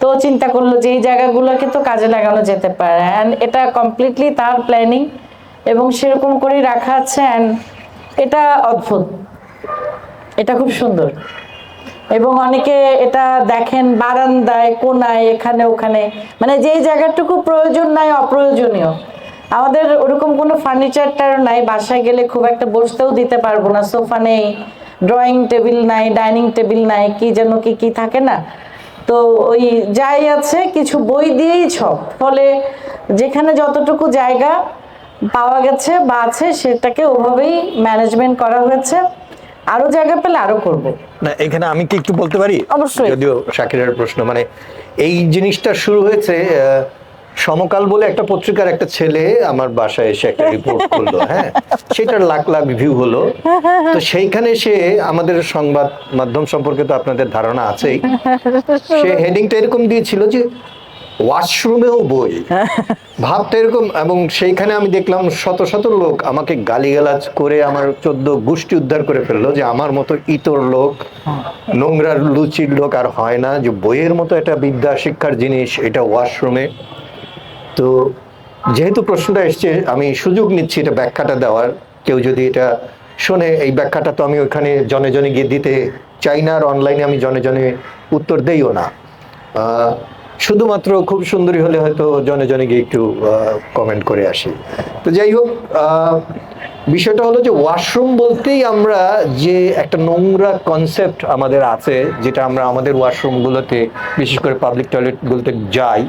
তো চিন্তা করলো যে এই জায়গাগুলোকে তো কাজে লাগানো যেতে পারে। অ্যান্ড এটা কমপ্লিটলি তার প্ল্যানিং এবং সেরকম করেই রাখা আছে। অ্যান্ড এটা অদ্ভুত, এটা খুব সুন্দর। এবং অনেকে এটা দেখেন বারান্দায়, কোনায়, এখানে ওখানে, মানে যেই জায়গাটুকু প্রয়োজন নাই, অপ্রয়োজনীয়। আমাদের ওরকম কোনো ফার্নিচারটার নাই, বাসায় গেলে খুব একটা বসতেও দিতে পারবো না, সোফা নেই, ড্রয়িং টেবিল নাই, ডাইনিং টেবিল নাই, কি যেন কি কি থাকে না, তো ওই যাই আছে কিছু বই দিয়েই সব, ফলে যেখানে যতটুকু জায়গা পাওয়া গেছে বা আছে সেটাকে ওভাবেই ম্যানেজমেন্ট করা হয়েছে। আরো জায়গা পেলে আরো করব। না, এখানে আমি কি একটু বলতে পারি? অবশ্যই। যদিও শাকিরের প্রশ্ন, মানে এই জিনিসটা শুরু হয়েছে সমকাল বলে একটা পত্রিকার একটা ছেলে আমার বাসায় এসে একটা রিপোর্ট করলো, হ্যাঁ, সেটার লাখ লাখ ভিউ হলো। তো সেইখানে সে আমাদের সংবাদ মাধ্যম সম্পর্কে তো আপনাদের ধারণা আছেই, সে হেডিংটা এরকম দিয়েছিল যে ওয়াশরুমেও বই, ভাবটা এরকম। এবং সেইখানে আমি দেখলাম শত শত লোক আমাকে গালিগালাজ করে আমার 14 গোষ্ঠী উদ্ধার করে ফেললো, যে আমার মতো ইতর লোক, নোংরা লুচির লোক আর হয় না, যে বইয়ের মতো একটা বিদ্যা শিক্ষার জিনিস এটা ওয়াশরুমে। তো যেহেতু প্রশ্নটা এসছে, আমি সুযোগ নিচ্ছি এটা ব্যাখ্যাটা দেওয়ার। কেউ যদি এটা শোনে, এই ব্যাখ্যাটা তো আমি ওখানে জনে জনে গিয়ে দিতে চাই না, আর অনলাইনে আমি জনে জনে উত্তর দেইও না। শুধুমাত্র খুব সুন্দরী হলে হয়তো জনে জনে গিয়ে একটু কমেন্ট করে আসি। তো যাই হোক, বিষয়টা হলো যে ওয়াশরুম বলতেই আমরা যে একটা নোংরা কনসেপ্ট আমাদের আছে, যেটা আমরা আমাদের ওয়াশরুমগুলোতে, বিশেষ করে পাবলিক টয়লেটগুলোতে যাই,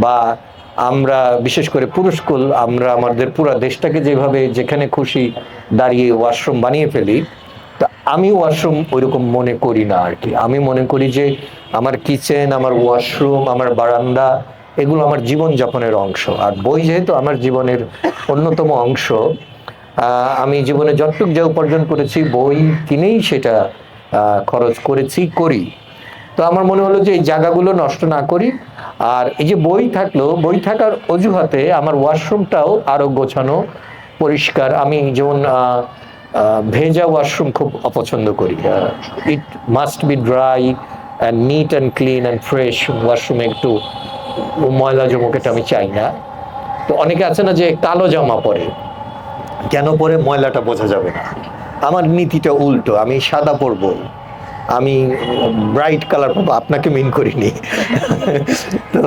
বা আমরা বিশেষ করে পুরুষকুল, আমরা আমাদের পুরো দেশটাকে যেভাবে যেখানে খুশি দাঁড়িয়ে ওয়াশরুম বানিয়ে ফেলি, তা আমি ওয়াশরুম ওইরকম মনে করি না আর কি। আমি মনে করি যে আমার কিচেন, আমার ওয়াশরুম, আমার বারান্দা, এগুলো আমার জীবনযাপনের অংশ। আর বই যেহেতু আমার জীবনের অন্যতম অংশ, আমি জীবনে যতটুকু যা উপার্জন করেছি বই কিনেই সেটা খরচ করি। তো আমার মনে হলো যে এই জায়গাগুলো নষ্ট না করি, আর এই যে বই থাকলো, বই থাকার অজুহাতে আমার ওয়াশরুমটাও আরো গোছানো, পরিষ্কার। আমি যেমন ভেজা ওয়াশরুম খুব অপছন্দ করি। It must be dry and neat and clean and fresh. ওয়াশরুমে একটু ময়লা জমক এটা আমি চাই না। তো অনেকে আছে না যে কালো জামা পরে, কেন পরে ময়লাটা বোঝা যাবে না। আমার নীতিটা উল্টো, আমি সাদা পরবো, আমি ব্রাইট কালার পাবো, আপনাকে মিন করিনি। তো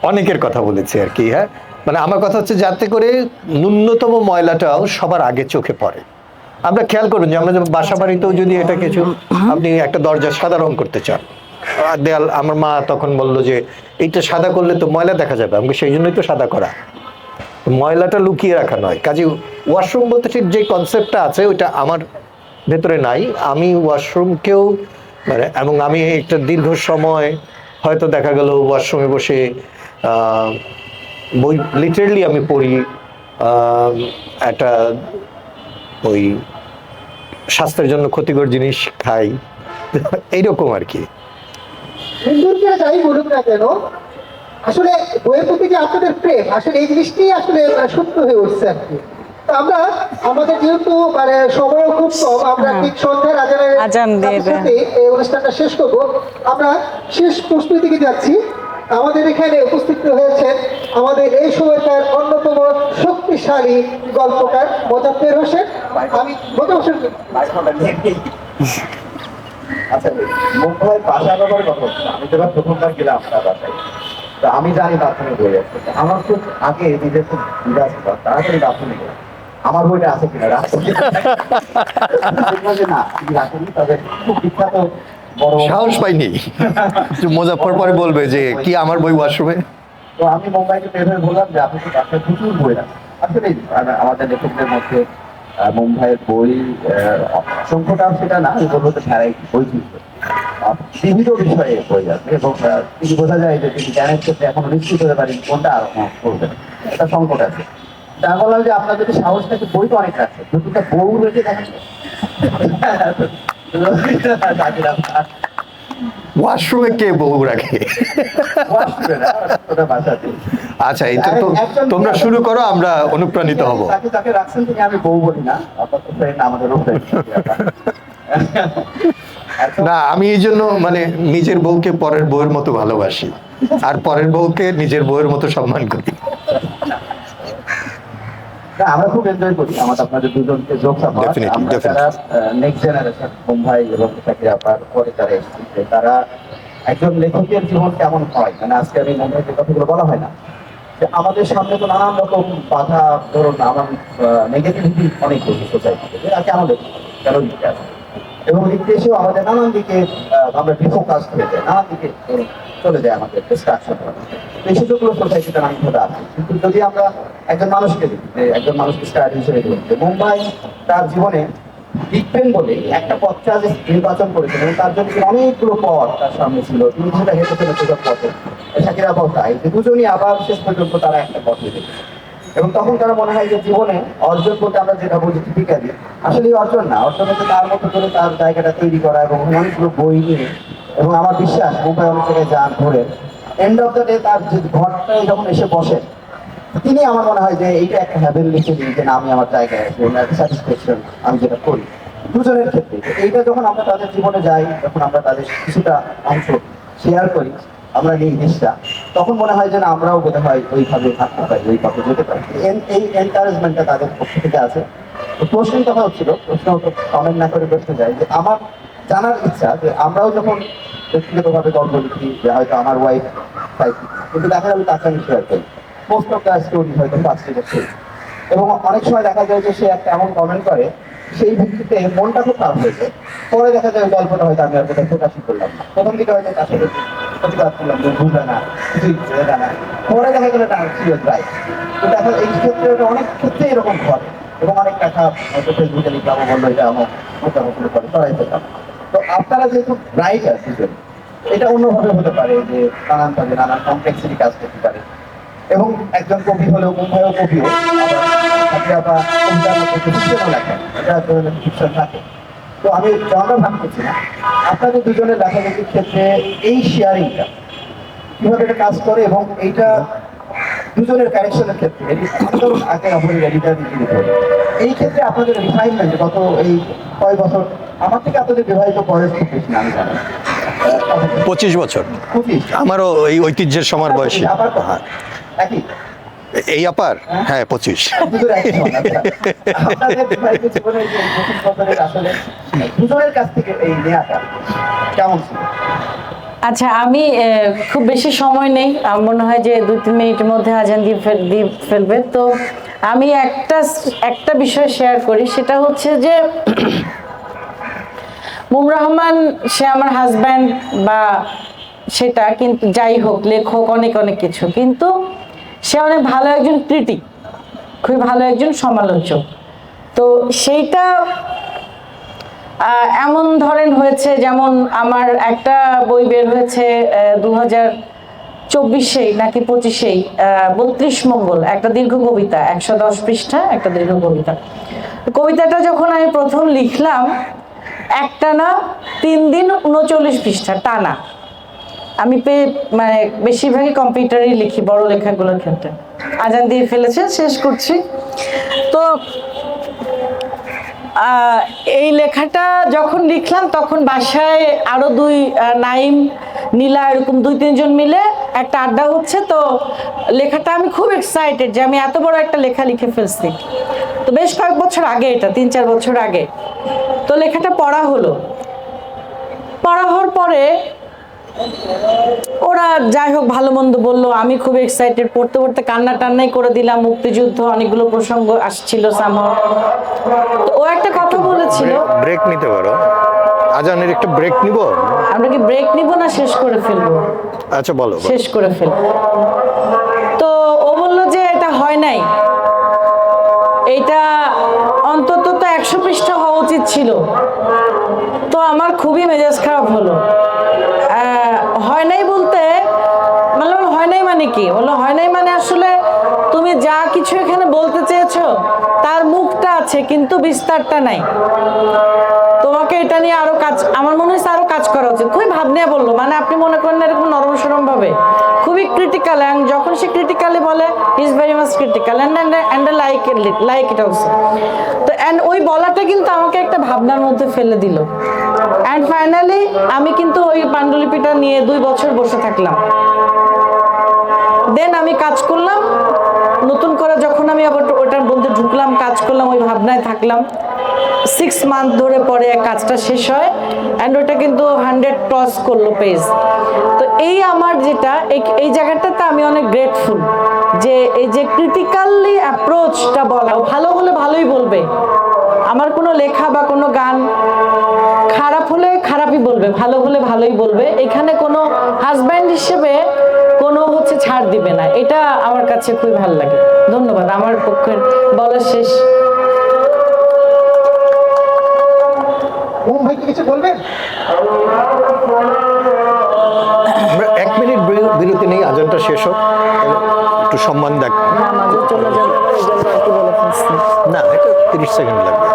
অনেকের কথা বলেছি আর কি। হ্যাঁ, মানে আমার কথা হচ্ছে যাতে করে ন্যূনতম ময়লাটাও সবার আগে চোখে পড়ে। আমরা খেয়াল করুন যে আমরা বাসা বাড়িতেও যদি এটা কিছু, আপনি একটা দরজা সাদা রং করতে চান, দেয়াল, আমার মা তখন বললো যে এইটা সাদা করলে তো ময়লা দেখা যাবে, আমাকে সেই জন্যই তো সাদা করা, ময়লাটা লুকিয়ে রাখা নয়। কাজে ওয়াশরুম বলতে ঠিক যে কনসেপ্টটা আছে ওইটা আমার ভেতরে নাই। আমি ওয়াশরুমকেও মানে, এবং আমি একটা দীর্ঘ সময় হয়তো দেখা গেল ওয়াশরুমে বসে বই লিটারেলি আমি পড়ি, একটা ওই স্বাস্থ্যের জন্য ক্ষতিকর জিনিস খাই, এইরকম আর কি। হিন্দুকে যাই বলুক না কেন, আসলে বইয়ের প্রতি যে আপনাদের প্রেম, আসলে এই জিনিসটাই আসলে সত্য হয়ে উঠছে আর কি। তো আমরা আমাদের যেহেতু মানে সময়ও খুব কম, আমরা ঠিক সন্ধ্যার আজান দিয়ে সাথে সাথে এই অনুষ্ঠানটা শেষ করব। আমরা শেষ প্রশ্নের দিকে যাচ্ছি। আমাদের এখানে উপস্থিত হয়েছেন আমাদের এই সময়কার অন্যতম শক্তিশালী গল্পকার মোজাফফের হোসেন। আমি মোজাফফের হোসেন। আচ্ছা, মুম্বাই বাসা ব্যবহার কথা হচ্ছে, আমি তো প্রথমবার গেলাম আপনার বাসায়, তো আমি জানি বাথরুমে বই আছে। আমার খুব আগে নিজের খুব দ্বিধা ছিল, তাড়াতাড়ি বাথরুমে গেলাম, আমার বইটা আছে কিনা রাখছি না, রাখেনি। তবে খুব বিখ্যাত বড় সাহস পাইনি মোজাফফর পরে বলবে যে কি আমার বই ওয়াশরুমে। তো আমি মুম্বাইকে বের হয়ে বললাম যে আপনি তো বাসায় প্রচুর বই রাখেন। আসলে আমাদের লেখকদের মধ্যে মুম্বাইয়ের বই সংখ্যাটা সেটা না, আমি বলবো তো সারাই বই ছিল, বিভিন্ন বিষয়ে বই আছে। এবং তিনি বোঝা যায় যে তিনি জ্ঞানের ক্ষেত্রে এখনো নিশ্চিত হতে পারেন কোনটা আরো করবেন, একটা সংকট আছে। তা বললাম যে আপনার যদি সাহস থাকে, বই তো অনেক আছে, দুটা বউ রেখে দেখেন ওয়াশরুমে কে বউ রাখে? আচ্ছা, এটা তো তোমরা শুরু করো, আমরা অনুপ্রাণিত হব। তাকে রাখছেন তিনি, আমি বউ বলি না, আপনার তো ফ্রেন্ড, আমাদেরও ফ্রেন্ড। না, আমি এই জন্য মানে নিজের বউকে পরের বউয়ের মতো ভালোবাসি, আর পরের বউকে নিজের বউয়ের মতো সম্মান করি। আমরা খুব এনজয় করি আমাদের আপনাদের দুজনকে যোগ নেক্সট জেনারেশন মুম্বাই এবং পরে যারা এসেছে, তারা একজন লেখকের জীবন কেমন হয়, মানে আজকে আমি মুম্বাই যে কথাগুলো বলা হয় না, যে আমাদের সামনে তো নানান রকম বাধা, ধরুন আমার নেগেটিভিটি অনেক বেশি সোসাইটিতে, কেন লেখক, কেন লিখতে আছে, এবং লিখতে এসেও আমাদের নানান দিকে আমরা ডিফোকাস হয়ে যাই, নানান দিকে চলে যায় আমাদের ডিস্ট্রাকশন। এই সুযোগগুলো সোসাইটিতে নানানভাবে আছে। কিন্তু যদি আমরা একজন মানুষকে দেখি, যে একজন মানুষকে স্টাডি হিসেবে দেখি, যে মুম্বাই তার জীবনে লিখবেন বলে একটা পথ নির্বাচন করেছেন এবং তার জন্য অনেকগুলো পথ তার সামনে ছিল, তিনি সেটা হেঁটে চলে সেসব পথে। শাকিরা আপাও তাই, যে দুজনই আবার শেষ পর্যন্ত তারা একটা পথে দেখে। এবং তখন তারা মনে হয় যে জীবনে অর্জন বলতে আমরা যেটা বলি টিপিক্যালি, আসলে এই অর্জন না, অর্জন হচ্ছে তার মতো করে তার জায়গাটা তৈরি করা এবং অনেকগুলো বই নিয়ে। এবং আমার বিশ্বাস মুম্বাই অনেক জায়গায় যান ঘুরে, এন্ড অফ দ্য ডে তার যে ঘরটায় যখন এসে বসে, তিনি আমার মনে হয় যে এইটা একটা হ্যাভেন লিখে দিই, যে না আমি আমার জায়গায় আছি, একটা স্যাটিসফ্যাকশন আমি যেটা করি দুজনের ক্ষেত্রে। এইটা যখন আমরা তাদের জীবনে যাই, যখন আমরা তাদের কিছুটা অংশ শেয়ার করি, আমরা এই জিনিসটা, তখন মনে হয় যে না আমরাও বোধ হয় ওইভাবে থাকতে পারি, ওই পথে যেতে পারি। এই এনকারেজমেন্টটা তাদের পক্ষ থেকে আছে। তো প্রশ্নের কথা হচ্ছিল, প্রশ্ন কমেন্ট না করে প্রশ্ন যায় যে আমার জানার ইচ্ছা যে আমরাও যখন ব্যক্তিগতভাবে গল্প লিখি, যে হয়তো আমার ওয়াইফ সাইকি, কিন্তু দেখা যাবে তাকে আমি শেয়ার করি, মোস্ট অফ দ্য স্টোরি হয়তো 5 বছর। এবং অনেক সময় দেখা যায় যে সে একটা এমন কমেন্ট করে, সেই ভিত্তিতে মনটা খুব খারাপ হয়েছে, পরে দেখা যায় গল্পটা হয়তো আমি আর কোথাও প্রকাশই করলাম না। প্রথম দিকে হয়তো তার সাথে প্রতিবাদ করলাম যে বুঝবে না, কিছুই বুঝবে না, পরে দেখা গেলে না সিরিয়াস রাইট। তো দেখা এই ক্ষেত্রে অনেক ক্ষেত্রে এরকম ঘটে। এবং অনেক কথা হয়তো ফেসবুকে লিখলাম, বললো এটা আমার মোটামুটি করে করাই পেতাম। তো আপনারা যেহেতু রাইটার দুজন, এটা অন্যভাবে হতে পারে, যে নানান কাজে নানান কমপ্লেক্সিটি কাজ করতে পারে। এবং একজন কবি হলেও মুম্বাইও কবিও আবার কবিতার মধ্যে ফিকশনও লেখেন, এটা ধরনের ফিকশন থাকে। তো আমি জনরা ভাগ করছি না, আপনাদের দুজনের লেখালেখির ক্ষেত্রে এই শেয়ারিংটা কিভাবে এটা কাজ করে, এবং এইটা দুজনের কারেকশনের ক্ষেত্রে আগে আপনি এডিটার এই ক্ষেত্রে আপনাদের রিফাইনমেন্ট গত এই কয় বছর, আমার থেকে আপনাদের বিবাহিত বয়স খুব বেশি না, আমি জানি 25 বছর 25। আমারও এই ঐতিহ্যের সময় বয়সী। আবার তো একই এই আপার, হ্যাঁ 25। দুটোর একই সমান। আচ্ছা, আপনাদের বিবাহিত জীবনের যে 25 বছরের আসলে দুজনের কাছ থেকে এই নেয়াটা কেমন ছিল? আচ্ছা, আমি খুব বেশি সময় নেই, আমার মনে হয় যে 2-3 মিনিটের মধ্যে আজান দিয়ে ফেলবে। তো আমি একটা বিষয় শেয়ার করি, সেটা হচ্ছে যে মুমুর রহমান সে আমার হাজব্যান্ড, বা সেটা কিন্তু যাই হোক, লেখক, অনেক অনেক কিছু, কিন্তু সে অনেক ভালো একজন ক্রিটিক, খুবই ভালো একজন সমালোচক। তো সেইটা এমন ধরেন হয়েছে, যেমন আমার একটা বই বের হয়েছে 2024 নাকি 25-এই, 32 মঙ্গল, একটা দীর্ঘ কবিতা, 110 পৃষ্ঠা একটা দীর্ঘ কবিতা। কবিতাটা যখন আমি প্রথম লিখলাম, একটানা 3 দিন 39 পৃষ্ঠা টানা। আমি মানে বেশিরভাগই কম্পিউটারেই লিখি বড় লেখাগুলোর ক্ষেত্রে। আজান দিয়ে ফেলেছে, শেষ করছি। তো এই লেখাটা যখন লিখলাম, তখন বাসায় আরো নাইম, নীলা, এরকম 2-3 জন মিলে একটা আড্ডা হচ্ছে। তো লেখাটা আমি খুব এক্সাইটেড যে আমি এত বড় একটা লেখা লিখে ফেলছি। তো বেশ কয়েক বছর আগে, এটা 3-4 বছর আগে। তো লেখাটা পড়া হলো, পড়া হওয়ার পরে ওরা যাই হোক ভালো মন্দ বললো, আমি খুব এক্সাইটেড, পড়তে পড়তে কান্না টান্নাই করে দিলাম। মুক্তিযুদ্ধ, অনেকগুলো প্রসঙ্গ আসছিল সামহাও। তো ও একটা কথা বলেছিল, ব্রেক নিতে পারো, আজানের একটা ব্রেক নিব। আমরা কি ব্রেক নিব না শেষ করে ফেলবো? আচ্ছা বলো। শেষ করে ফেলবো। তো ও বললো যে এটা হয় নাই, এটা অন্তত তো 100 পৃষ্ঠা হওয়া উচিত ছিল। তো আমার খুবই মেজাজ খারাপ হলো। হয় নাই বলতে মানে হয় নাই মানে কি? বললো হয় নাই মানে আসলে তুমি যা কিছু এখানে বলতে চেয়েছো তার মুখটা আছে, কিন্তু বিস্তারটা নাই। তোমাকে এটা নিয়ে আরো কাজ, আমার মনে হচ্ছে আরো কাজ করা উচিত। খুবই ভাব নিয়ে বললো, মানে আপনি মনে করেন না এরকম নরম সরম ভাবে, খুবই ক্রিটিক্যাল। যখন সে ক্রিটিক্যালি বলে, is very much critical, and like it also. তো ওই বলাটা কিন্তু আমাকে একটা ভাবনার মধ্যে ফেলে দিল। অ্যান্ড ফাইনালি আমি কিন্তু ওই পাণ্ডুলিপিটা নিয়ে 2 বছর বসে থাকলাম। দেন আমি কাজ করলাম নতুন করে, যখন আমি আবার ওটার মধ্যে ঢুকলাম, কাজ করলাম, ওই ভাবনায় থাকলাম। 6 মান্থ ধরে পরে কাজটা শেষ হয়, অ্যান্ড ওটা কিন্তু 100 ক্রস করলো পেজ। তো এই আমার যেটা এই জায়গাটাতে আমি অনেক গ্রেটফুল, যে এই যে ক্রিটিক্যালি অ্যাপ্রোচটা বলা, ভালো হলে ভালোই বলবে, আমার কোনো লেখা বা কোনো গান খারাপ হলে খারাপই বলবে, ভালো হলে ভালোই বলবে। এখানে কোনো হাজব্যান্ড হিসেবে কোনো ছাড় দিবে না, এটা আমার কাছে খুবই ভালো লাগে। ধন্যবাদ, আমার পক্ষের বলা শেষ। ওম ভাই কি কিছু বলবেন? আমরা 1 মিনিট বিরতি নেই, আজানটা শেষ হোক, একটু সম্মান দেখ। না, আমাদের চলে যাবে, এই জন্য আর কি বলে ফেলছি। না, এটা 30 সেকেন্ড লাগবে।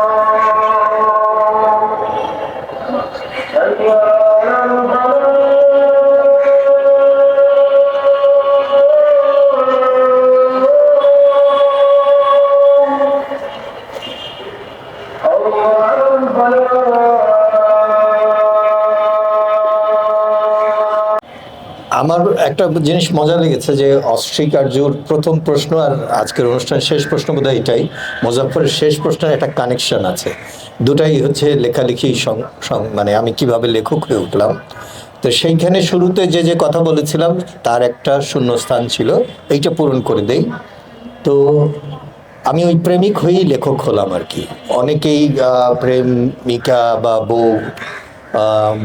আমার একটা জিনিস মজা লেগেছে যে অস্বীকার্যর প্রথম প্রশ্ন আর আজকের অনুষ্ঠানের শেষ প্রশ্ন বোধহয় এটাই, মোজাফফরের শেষ প্রশ্নের একটা কানেকশন আছে। দুটাই লেখালেখি মানে আমি কিভাবে লেখক হয়ে উঠলাম। তো সেইখানে শুরুতে যে কথা বলেছিলাম তার একটা শূন্যস্থান ছিল, এইটা পূরণ করে দেই। তো আমি ওই প্রেমিক হয়েই লেখক হলাম আর কি। অনেকেই প্রেমিকা বা বউ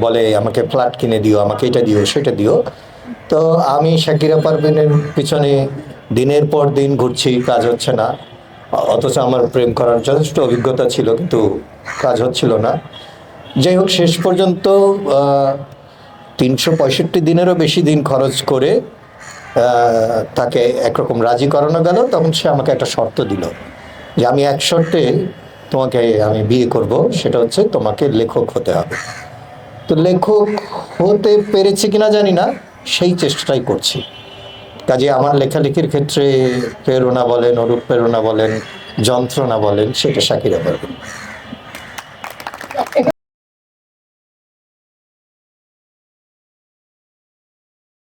বলে আমাকে ফ্ল্যাট কিনে দিও, আমাকে এটা দিও সেটা দিও। তো আমি শাকিরা পারভীনের পিছনে দিনের পর দিন ঘুরছি, কাজ হচ্ছে না। অথচ আমার প্রেম করার যথেষ্ট অভিজ্ঞতা ছিল, কিন্তু কাজ হচ্ছিল না। যাই হোক, শেষ পর্যন্ত 365 দিনেরও বেশি দিন খরচ করে তাকে একরকম রাজি করানো গেল। তখন সে আমাকে একটা শর্ত দিল যে আমি এক শর্তে তোমাকে আমি বিয়ে করব, সেটা হচ্ছে তোমাকে লেখক হতে হবে। তো লেখক হতে পেরেছি কিনা জানি না, সেই চেষ্টাটাই করছি। কাজে আমার লেখালেখির ক্ষেত্রে প্রেরণা বলেন, অনুপ্রেরণা বলেন, যন্ত্রণা বলেন, সেটা শাকিরা পারভীন।